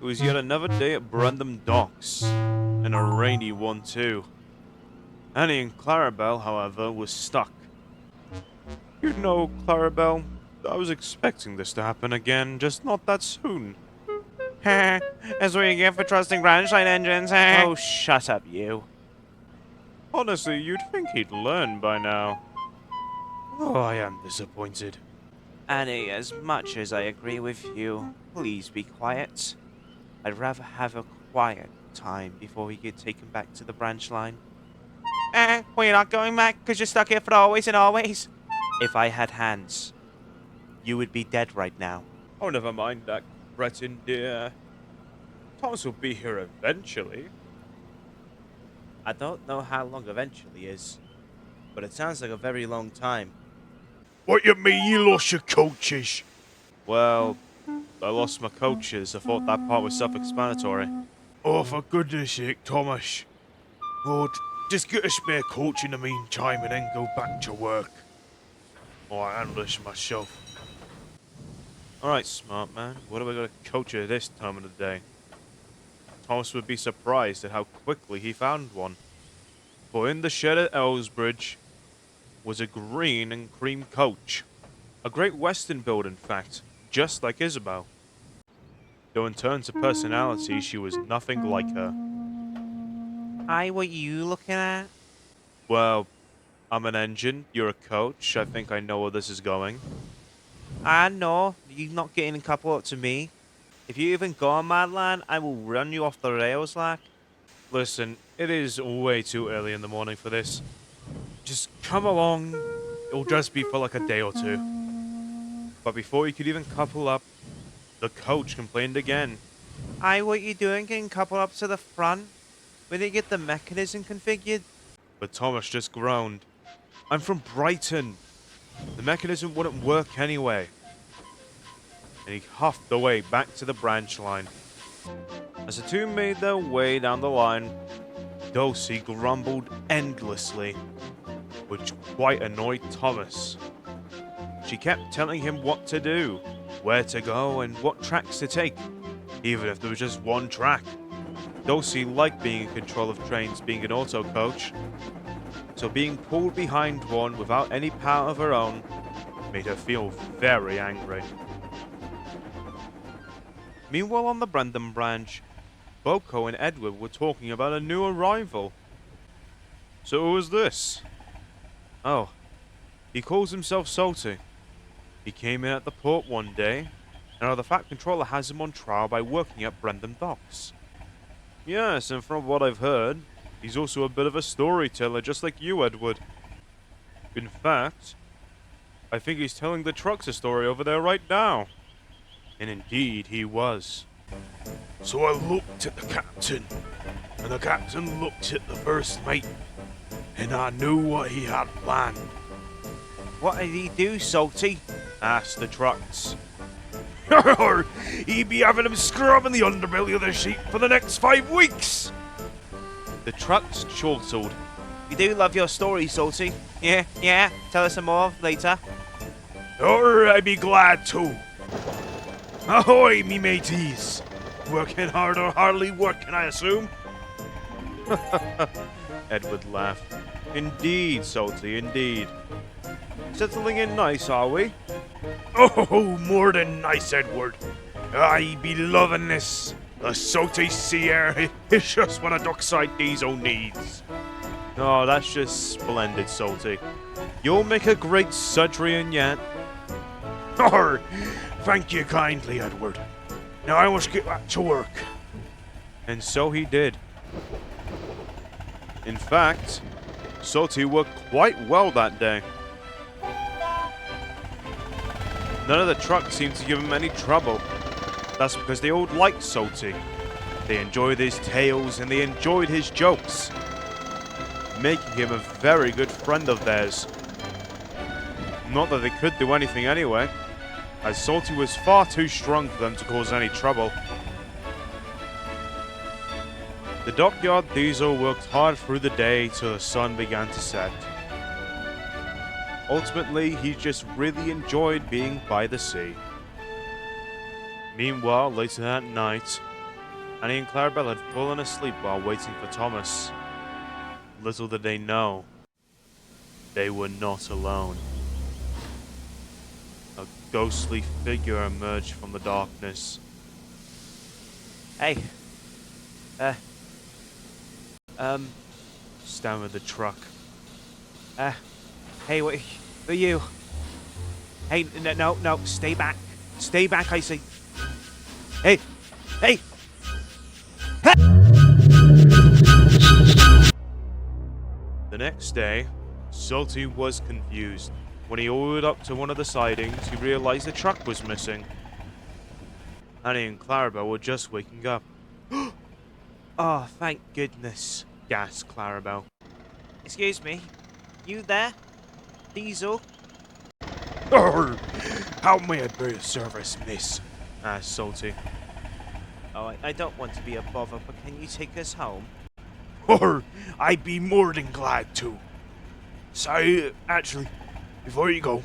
was yet another day at Brendam Docks, and a rainy one too. Annie and Clarabel, however, was stuck. You know, Clarabel, I was expecting this to happen again, just not that soon. That's what you get for trusting branchline engines, Oh, shut up, you. Honestly, you'd think he'd learn by now. Oh, I am disappointed. Annie, as much as I agree with you, please be quiet. I'd rather have a quiet time before we get taken back to the branch line. Well, you're not going back because you're stuck here for always and always? If I had hands, you would be dead right now. Oh, never mind that, Breton dear. Thomas will be here eventually. I don't know how long eventually is, but it sounds like a very long time. What you mean you lost your coaches? Well, I lost my coaches. I thought that part was self-explanatory. Oh, for goodness sake, Thomas. Oh, just get a spare coach in the meantime and then go back to work. Oh, I handle this myself. Alright, smart man. What have I got to coach at this time of the day? Thomas would be surprised at how quickly he found one. For in the shed at Ellsbridge was a green and cream coach. A Great Western build, in fact, just like Isabel. Though in terms of personality, she was nothing like her. Hi, what you looking at? Well, I'm an engine, you're a coach. I think I know where this is going. I know, you're not getting a couple up to me. If you even go on my line, I will run you off the rails like. Listen, it is way too early in the morning for this. Just come along. It'll just be for like a day or two. But before you could even couple up, the coach complained again. Hi, what you doing getting coupled up to the front? Where did you get the mechanism configured? But Thomas just groaned. I'm from Brighton. The mechanism wouldn't work anyway. And he huffed away back to the branch line. As the two made their way down the line, Dulcie grumbled endlessly, which quite annoyed Thomas. She kept telling him what to do, where to go, and what tracks to take, even if there was just one track. Dulcie liked being in control of trains, being an auto coach, so being pulled behind one without any power of her own made her feel very angry. Meanwhile, on the Brendam branch, Boko and Edward were talking about a new arrival. So who was this? Oh, he calls himself Salty. He came in at the port one day, and our Fat Controller has him on trial by working at Brendam Docks. Yes, and from what I've heard, he's also a bit of a storyteller, just like you, Edward. In fact, I think he's telling the trucks a story over there right now. And indeed, he was. So I looked at the captain, and the captain looked at the first mate, and I knew what he had planned. What did he do, Salty? Asked the trucks. He'd be having him scrubbing the underbelly of the sheep for the next 5 weeks. The trucks chortled. You do love your story, Salty. Yeah, tell us some more later. Or I'd be glad to. Ahoy, me mateys! Working hard or hardly working, I assume? Edward laughed. Indeed, Salty, indeed. Settling in nice, are we? Oh, more than nice, Edward. I be loving this. The salty sea air is just what a dockside diesel needs. Oh, that's just splendid, Salty. You'll make a great Sudrian yet. Oh, thank you kindly, Edward. Now I must get back to work. And so he did. In fact, Salty worked quite well that day. None of the trucks seemed to give him any trouble. That's because they all liked Salty. They enjoyed his tales and they enjoyed his jokes, making him a very good friend of theirs. Not that they could do anything anyway, as Salty was far too strong for them to cause any trouble. The dockyard diesel worked hard through the day till the sun began to set. Ultimately, he just really enjoyed being by the sea. Meanwhile, later that night, Annie and Clarabel had fallen asleep while waiting for Thomas. Little did they know, they were not alone. A ghostly figure emerged from the darkness. Hey. Stammered the truck. Hey, what are you? Hey, no, stay back. Stay back, I say. Hey! The next day, Salty was confused. When he ordered up to one of the sidings, he realized the truck was missing. Annie and Clarabel were just waking up. Oh, thank goodness. Gasped Clarabel. Excuse me. You there? Diesel? Arr! How may I be of service, miss? Asked Salty. Oh, I don't want to be a bother, but can you take us home? Arr! I'd be more than glad to. So, actually, before you go,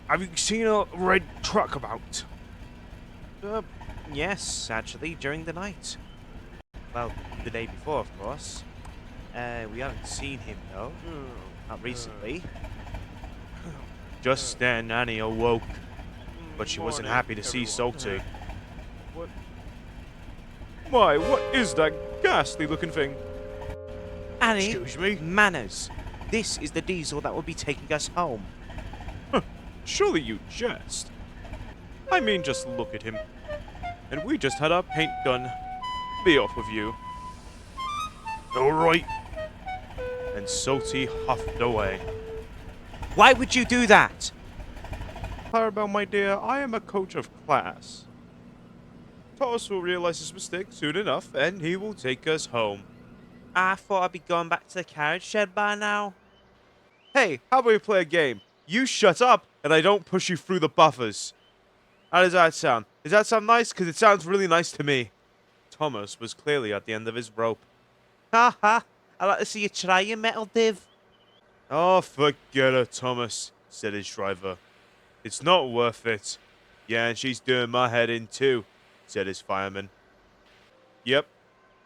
have you seen a red truck about? Yes, actually, during the night. Well, the day before, of course. We haven't seen him, though. Not recently. Just then, Annie awoke, but she wasn't happy to see Salty. What? My, what is that ghastly looking thing? Annie, Excuse me? manners. This is the diesel that will be taking us home. Surely you jest. I mean, just look at him. And we just had our paint gun. Be off with you. Alright. And Salty huffed away. Why would you do that? Clarabel, my dear, I am a coach of class. Thomas will realize his mistake soon enough, and he will take us home. I thought I'd be going back to the carriage shed by now. Hey, how about we play a game? You shut up, and I don't push you through the buffers. How does that sound? Does that sound nice? Because it sounds really nice to me. Thomas was clearly at the end of his rope. Ha ha! I'd like to see you try your metal div. Oh, forget it, Thomas, said his driver. It's not worth it. Yeah, and she's doing my head in too, said his fireman. Yep,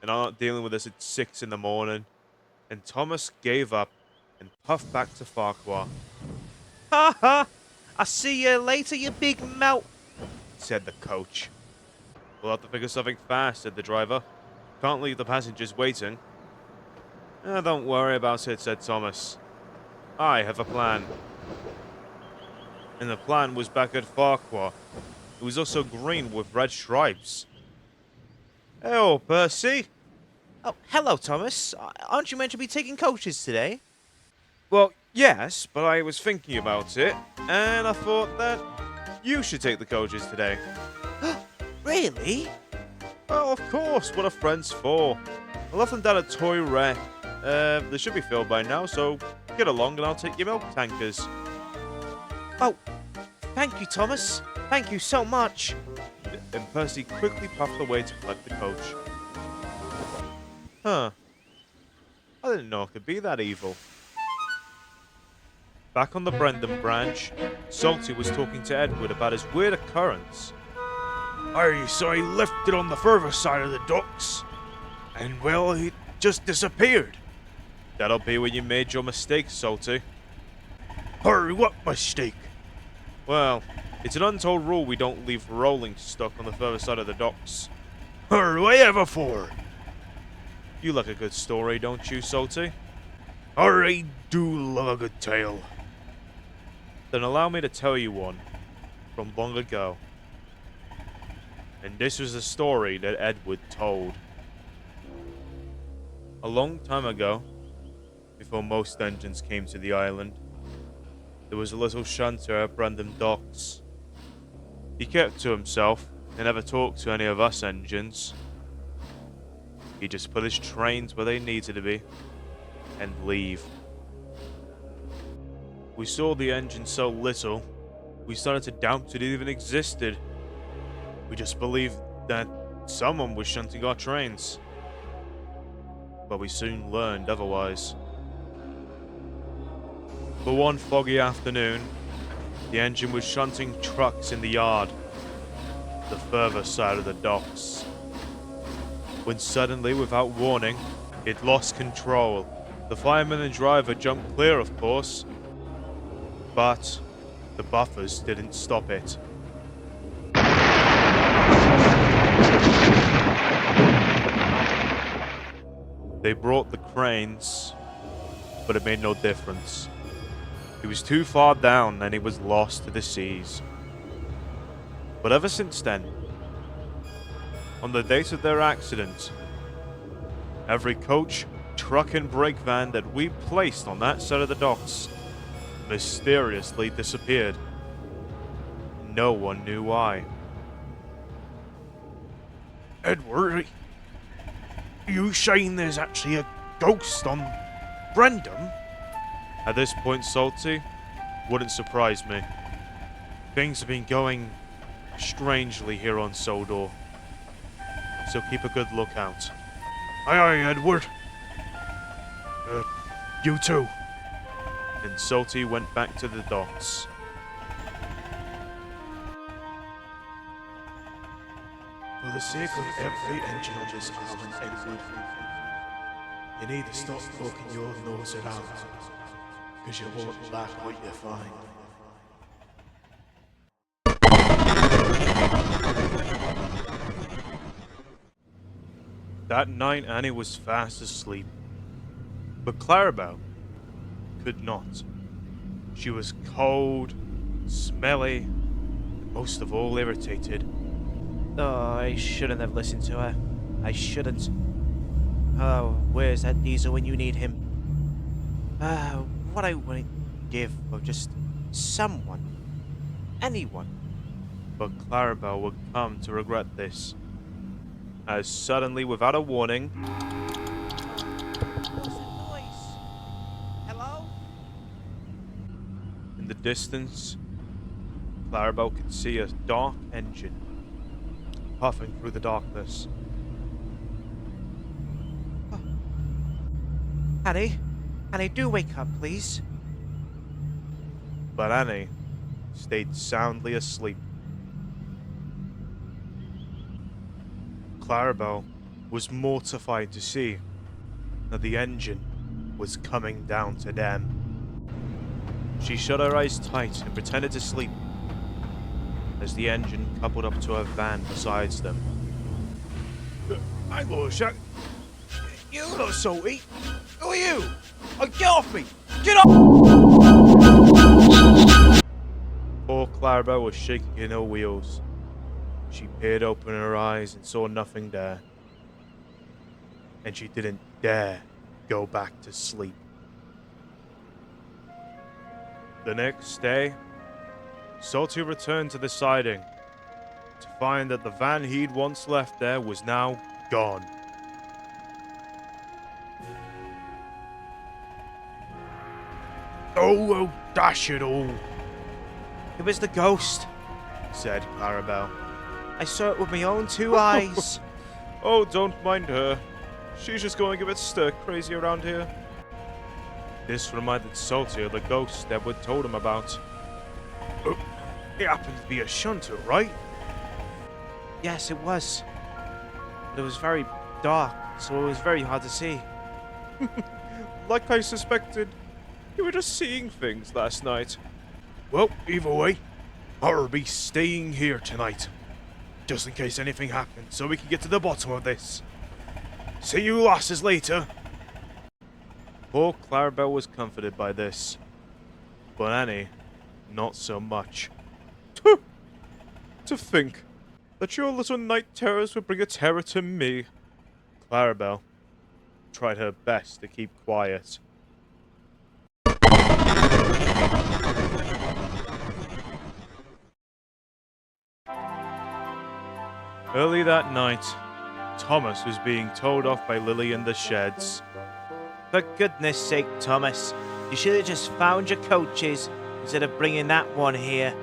and I'm not dealing with this at 6 in the morning. And Thomas gave up and puffed back to Farquhar, Ha ha! I'll see you later, you big melt. said the coach. We'll have to figure something fast, said the driver. Can't leave the passengers waiting. Don't worry about it, said Thomas. I have a plan. And the plan was back at Farquhar. It was also green with red stripes. Oh, Percy. Oh, hello, Thomas. Aren't you meant to be taking coaches today? Well, yes, but I was thinking about it, and I thought that you should take the coaches today. Really? Well, of course, what are friends for? I left them down at Toy Wreck. They should be filled by now, so get along and I'll take your milk tankers. Oh, thank you, Thomas. Thank you so much. And Percy quickly puffed away to collect the coach. Huh. I didn't know it could be that evil. Back on the Brendam branch, Salty was talking to Edward about his weird occurrence. Aye, so I left it on the further side of the docks. And, well, it just disappeared. That'll be when you made your mistake, Salty. Hurry, what mistake? Well, it's an untold rule we don't leave rolling stock on the further side of the docks. Hurry, whatever for? You like a good story, don't you, Salty? I do love a good tale. Then allow me to tell you one from long ago. And this was a story that Edward told. A long time ago, before most engines came to the island, there was a little shunter at Brendam Docks. He kept to himself and never talked to any of us engines. He just put his trains where they needed to be and leave. We saw the engine so little, we started to doubt it even existed. We just believed that someone was shunting our trains. But we soon learned otherwise. For one foggy afternoon, the engine was shunting trucks in the yard, the further side of the docks. when suddenly, without warning, it lost control. The fireman and driver jumped clear, of course, but the buffers didn't stop it. They brought the cranes, but it made no difference. He was too far down and he was lost to the seas. But ever since then, on the date of their accident, every coach, truck and brake van that we placed on that side of the docks mysteriously disappeared. No one knew why. Edward, are you saying there's actually a ghost on Brendam? At this point, Salty, wouldn't surprise me. Things have been going strangely here on Sodor, so keep a good lookout. Aye, aye, Edward. You too. And Salty went back to the docks. For the sake of every engine on this island, Edward, you need to stop poking your nose around, because you won't like what you find. That night, Annie was fast asleep, but Clarabel could not. She was cold, smelly, and most of all irritated. Oh, I shouldn't have listened to her. I shouldn't. Oh, where's that diesel when you need him? What I wouldn't give for just someone. Anyone. But Clarabel would come to regret this, as suddenly, without a warning, What's that noise? Hello? in the distance, Clarabel could see a dark engine puffing through the darkness. Annie? Annie, do wake up, please. But Annie stayed soundly asleep. Clarabel was mortified to see that the engine was coming down to them. She shut her eyes tight and pretended to sleep as the engine coupled up to a van beside them. Hang on a sec. You're not salty. Who are you? Oh, get off me! Get off! Poor Clarabel was shaking in her wheels. She peered open her eyes and saw nothing there. And she didn't dare go back to sleep. The next day, Salty returned to the siding to find that the van he'd once left there was now gone. Oh, dash it all. It was the ghost. Said Clarabel. I saw it with my own two eyes. Oh, don't mind her. She's just going a bit stir crazy around here. This reminded Salty of the ghost Edward told him about. It happened to be a shunter, right? Yes, it was. But it was very dark, so it was very hard to see. Like I suspected, you were just seeing things last night. Well, either way, I'll be staying here tonight. Just in case anything happens, so we can get to the bottom of this. See you lasses later. Poor Clarabel was comforted by this, but Annie, not so much. To think that your little night terrors would bring a terror to me. Clarabel tried her best to keep quiet. Early that night, Thomas was being told off by Lily in the sheds. For goodness sake, Thomas, you should have just found your coaches instead of bringing that one here.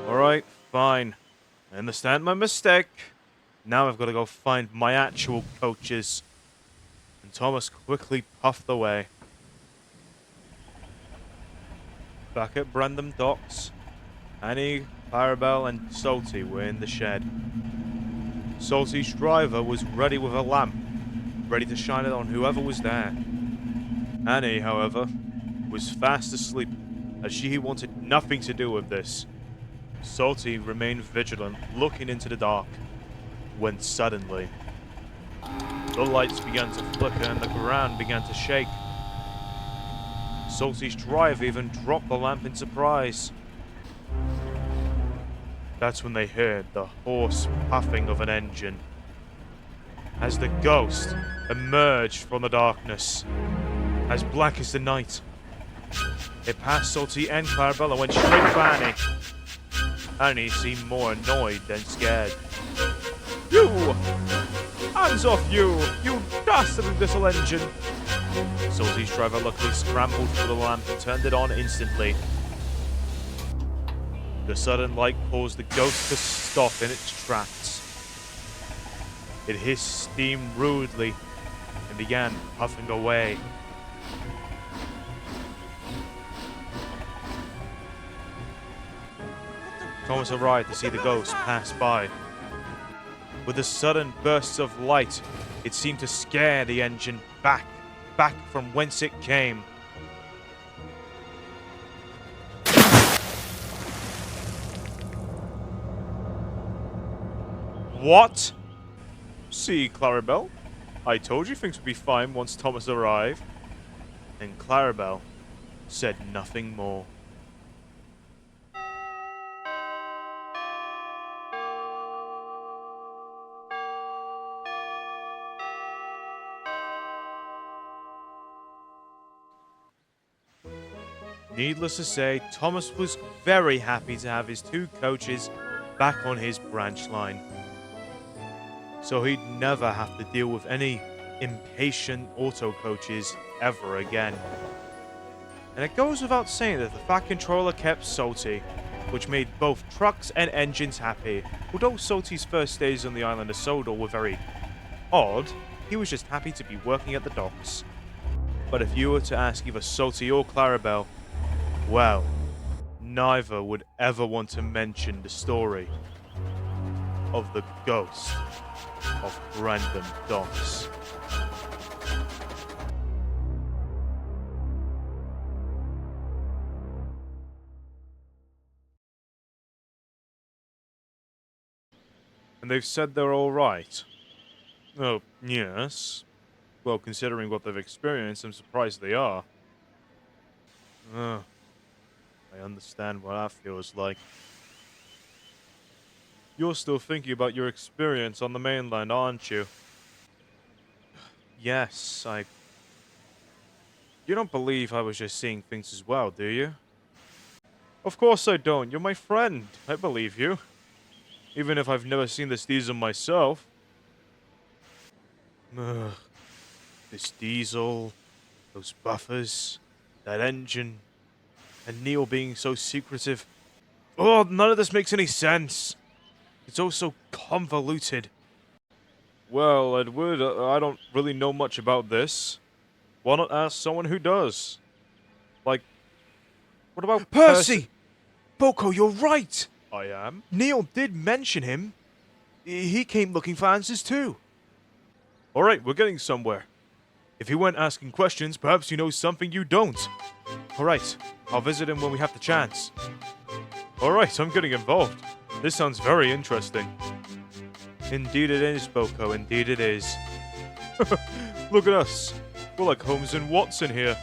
Alright, fine. I understand my mistake. Now I've got to go find my actual coaches. And Thomas quickly puffed away. Back at Brendam Docks, Annie, Clarabel, and Salty were in the shed. Salty's driver was ready with a lamp, ready to shine it on whoever was there. Annie, however, was fast asleep, as she wanted nothing to do with this. Salty remained vigilant, looking into the dark, when suddenly, the lights began to flicker and the ground began to shake. Salty's driver even dropped the lamp in surprise. That's when they heard the hoarse puffing of an engine, as the ghost emerged from the darkness, as black as the night. It passed Salty and Clarabel and went straight for Annie. Annie seemed more annoyed than scared. You! Hands off you! You dastardly little engine! Salty's driver luckily scrambled for the lamp and turned it on instantly. The sudden light caused the ghost to stop in its tracks. It hissed steam rudely and began puffing away. Thomas arrived to see the ghost pass by. With the sudden bursts of light, it seemed to scare the engine back from whence it came. What? See, Clarabel, I told you things would be fine once Thomas arrived. And Clarabel said nothing more. Needless to say, Thomas was very happy to have his two coaches back on his branch line, so he'd never have to deal with any impatient auto coaches ever again. And it goes without saying that the Fat Controller kept Salty, which made both trucks and engines happy. Although Salty's first days on the island of Sodor were very odd, he was just happy to be working at the docks. But if you were to ask either Salty or Clarabel, well, neither would ever want to mention the story of the ghost of Brendam Docks. And they've said they're alright. Oh, yes. Well, considering what they've experienced, I'm surprised they are. I understand what that feels like. You're still thinking about your experience on the mainland, aren't you? Yes, You don't believe I was just seeing things as well, do you? Of course I don't. You're my friend. I believe you. Even if I've never seen this diesel myself. Ugh. This diesel, those buffers, that engine, and Neil being so secretive. Oh, none of this makes any sense. It's all so convoluted. Well, Edward, I don't really know much about this. Why not ask someone who does? Like, what about Percy! Boko, you're right! I am? Neil did mention him. He came looking for answers too. Alright, we're getting somewhere. If he went asking questions, perhaps he knows something you don't. Alright, I'll visit him when we have the chance. Alright, I'm getting involved. This sounds very interesting. Indeed it is, Boko, indeed it is. Look at us. We're like Holmes and Watson here.